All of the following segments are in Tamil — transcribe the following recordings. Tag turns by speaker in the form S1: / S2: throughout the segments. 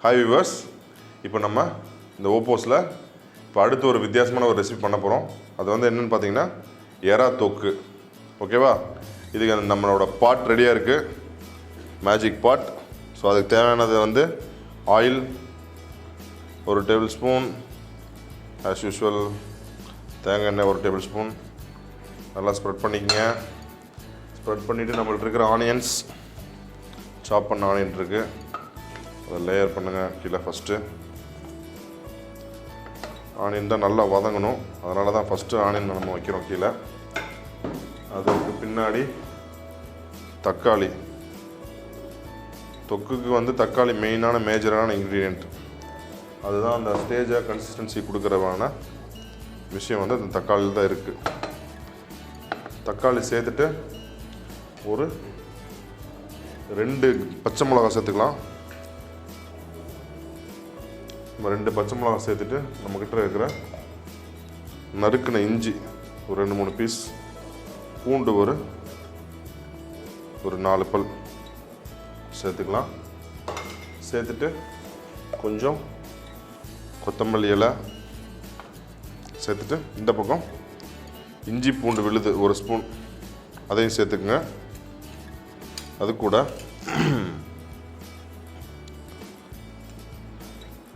S1: ஹாய் வியூவர்ஸ், இப்போ நம்ம இந்த ஓப்போஸில் இப்போ அடுத்து ஒரு வித்தியாசமான ஒரு ரெசிபி பண்ண போகிறோம். அது வந்து என்னென்னு பார்த்தீங்கன்னா எறா தொக்கு. ஓகேவா? இதுக்கு நம்மளோட பாட் ரெடியாக இருக்குது, மேஜிக் பாட். ஸோ அதுக்கு தேவையானது வந்து oil 1 table spoon, as usual தேங்காய் எண்ணெய் 1 டேபிள் ஸ்பூன். நல்லா ஸ்ப்ரெட் பண்ணிக்கங்க. ஸ்ப்ரெட் பண்ணிவிட்டு நம்மள்ட்ட இருக்கிற ஆனியன்ஸ், சாப் பண்ண ஆனியன் இருக்குது, அதை லேயர் பண்ணுங்கள் கீழே. ஃபஸ்ட்டு ஆனியன் தான் நல்லா வதங்கணும், அதனால தான் ஃபஸ்ட்டு ஆனியன் நம்ம வைக்கிறோம் கீழே. அதுக்கு பின்னாடி தக்காளி. தொக்குக்கு வந்து தக்காளி மெயினான மேஜரான இன்க்ரீடியண்ட். அதுதான் அந்த ஸ்டேஜை கன்சிஸ்டன்சி கொடுக்குறவான விஷயம் வந்து அந்த தக்காளியில் தான் இருக்குது. தக்காளி சேர்த்துட்டு ஒரு 2 பச்சை மிளகா சேர்த்துக்கலாம். நம்ம 2 பச்சை மிளகா சேர்த்துட்டு நம்மக்கிட்ட இருக்கிற நறுக்கின இஞ்சி ஒரு 2-3 பீஸ், பூண்டு ஒரு 4 பல் சேர்த்துக்கலாம். சேர்த்துட்டு கொஞ்சம் கொத்தமல்லி இலை சேர்த்துட்டு இந்த பக்கம் இஞ்சி பூண்டு விழுது 1 ஸ்பூன் அதையும் சேர்த்துக்குங்க. அது கூட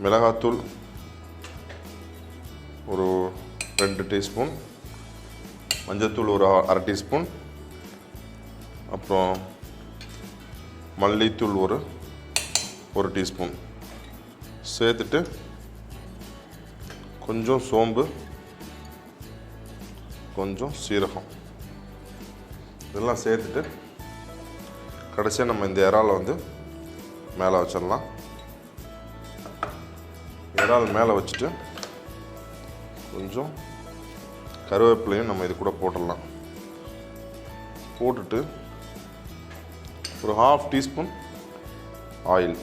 S1: மிளகாத்தூள் ஒரு 2 டீஸ்பூன், மஞ்சத்தூள் ஒரு 1/2 டீஸ்பூன், அப்புறம் மல்லித்தூள் ஒரு 1 டீஸ்பூன் சேர்த்துட்டு கொஞ்சம் சோம்பு, கொஞ்சம் சீரகம் இதெல்லாம் சேர்த்துட்டு கடைசியாக நம்ம இந்த இறாலை வந்து மேலே வச்சிடலாம். இறால் மேலே வச்சுட்டு கொஞ்சம் கருவேப்பிலையும் நம்ம இது கூட போட்டுடலாம். போட்டுட்டு ஒரு 1/2 டீஸ்பூன் ஆயில்.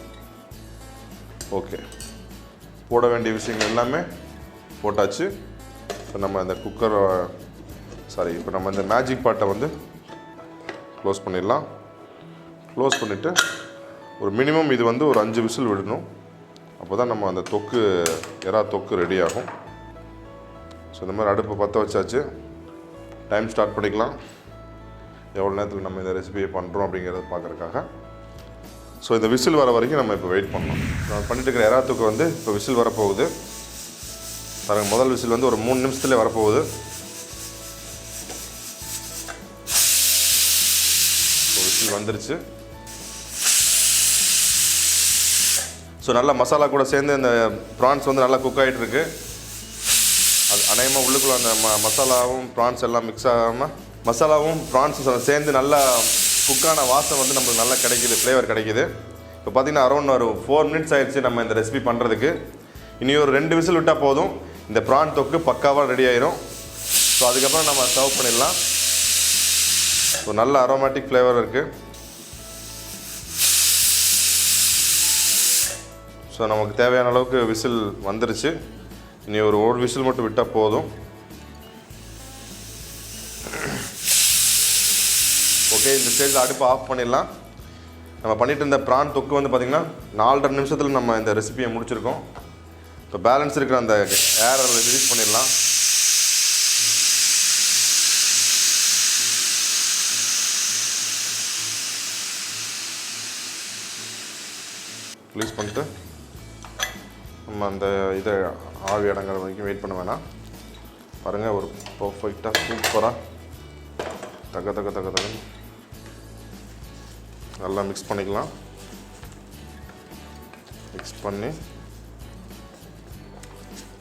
S1: ஓகே, போட வேண்டிய விஷயங்கள் எல்லாமே போட்டாச்சு. இப்போ நம்ம இந்த இப்போ நம்ம இந்த மேஜிக் பாட்டை வந்து க்ளோஸ் பண்ணிடலாம். க்ளோஸ் பண்ணிவிட்டு ஒரு மினிமம் இது வந்து ஒரு 5 விசில் விடணும். அப்போ தான் நம்ம அந்த எறா தொக்கு ரெடி ஆகும். ஸோ இந்த மாதிரி அடுப்பை பற்ற வச்சாச்சு. டைம் ஸ்டார்ட் பண்ணிக்கலாம், எவ்வளோ நேரத்தில் நம்ம இந்த ரெசிபியை பண்ணுறோம் அப்படிங்கிறத பார்க்குறதுக்காக. ஸோ இந்த விசில் வர வரைக்கும் நம்ம இப்போ வெயிட் பண்ணலாம். நம்ம பண்ணிட்டு இருக்கிற எறா தொக்கு வந்து இப்போ விசில் வரப்போகுது பாருங்கள். முதல் விசில் வந்து ஒரு 3 நிமிஷத்துலேயே வரப்போகுது. விசில் வந்துருச்சு. ஸோ நல்லா மசாலா கூட சேர்ந்து இந்த ப்ரான்ஸ் வந்து நல்லா குக் ஆகிட்டுருக்கு. அது அநேகமாக உள்ளுக்குள்ள அந்த மசாலாவும் ப்ரான்ஸ் எல்லாம் மிக்ஸ் ஆகாமல் மசாலாவும் ப்ரான்ஸும் சேர்ந்து நல்லா குக்கான வாசம் வந்து நம்மளுக்கு நல்லா கிடைக்கிது, ஃப்ளேவர் கிடைக்கிது. இப்போ பார்த்திங்கன்னா அரௌண்ட் ஒரு 4 மினிட்ஸ் ஆகிடுச்சு நம்ம இந்த ரெசிபி பண்ணுறதுக்கு. இனி ஒரு 2 விசில் விட்டால் போதும், இந்த ப்ரான் தொக்கு பக்காவாக ரெடி ஆயிரும். ஸோ அதுக்கப்புறம் நம்ம சர்வ் பண்ணிடலாம். ஸோ நல்ல அரோமேட்டிக் ஃப்ளேவர் இருக்குது. ஸோ நமக்கு தேவையான அளவுக்கு விசில் வந்துருச்சு. இனி ஒரு விசில் மட்டும் விட்டால் போதும். ஓகே, இந்த ஸ்டேஜில் அடுப்பை ஆஃப் பண்ணிடலாம். நம்ம பண்ணிட்டு இருந்த ப்ரான் தொக்கு வந்து பார்த்திங்கன்னா 4.5 நிமிஷத்தில் நம்ம இந்த ரெசிபியை முடிச்சிருக்கோம். இப்போ பேலன்ஸ் இருக்கிற அந்த ஏரை ரிலீஸ் பண்ணிடலாம். ரிலீஸ் பண்ணிட்டு நம்ம அந்த இதை ஆவி அடங்குற வரைக்கும் வெயிட் பண்ண வேணாம். பாருங்கள், ஒரு பர்ஃபெக்டாக சூப்பராக தக நல்லா மிக்ஸ் பண்ணிக்கலாம். மிக்ஸ் பண்ணி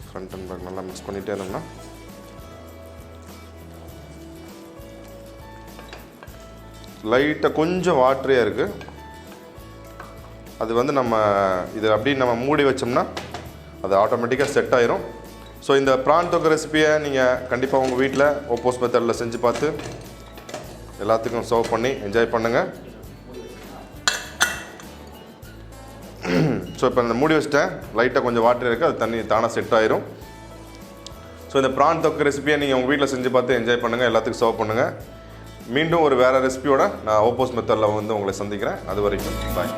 S1: ஃப்ரண்ட் அண்ட் பேக் நல்லா மிக்ஸ் பண்ணிகிட்டே இருந்தோம்னா லைட்டாக கொஞ்சம் வாட்டரியாக இருக்குது. அது வந்து நம்ம இதை அப்படியே நம்ம மூடி வச்சோம்னா அது ஆட்டோமேட்டிக்காக செட் ஆயிரும். ஸோ இந்த ப்ரான் தொக்கு ரெசிபியை நீங்கள் கண்டிப்பாக உங்கள் வீட்டில் ஓப்போஸ் மெத்தடில் செஞ்சு பார்த்து எல்லாத்துக்கும் சர்வ் பண்ணி என்ஜாய் பண்ணுங்கள். ஸோ இப்போ இந்த மூடி வச்சிட்டேன், லைட்டாக கொஞ்சம் வாட்டர் இருக்குது, அது தண்ணி தானாக செட் ஆயிரும். ஸோ இந்த ப்ரான் தொக்கு ரெசிபியை நீங்கள் உங்கள் வீட்டில் செஞ்சு பார்த்து என்ஜாய் பண்ணுங்கள், எல்லாத்துக்கும் சர்வ் பண்ணுங்கள். மீண்டும் ஒரு வேறு ரெசிபியோட நான் ஓப்போஸ் மெத்தடில் வந்து உங்களை சந்திக்கிறேன். அது வரைக்கும் பாய்.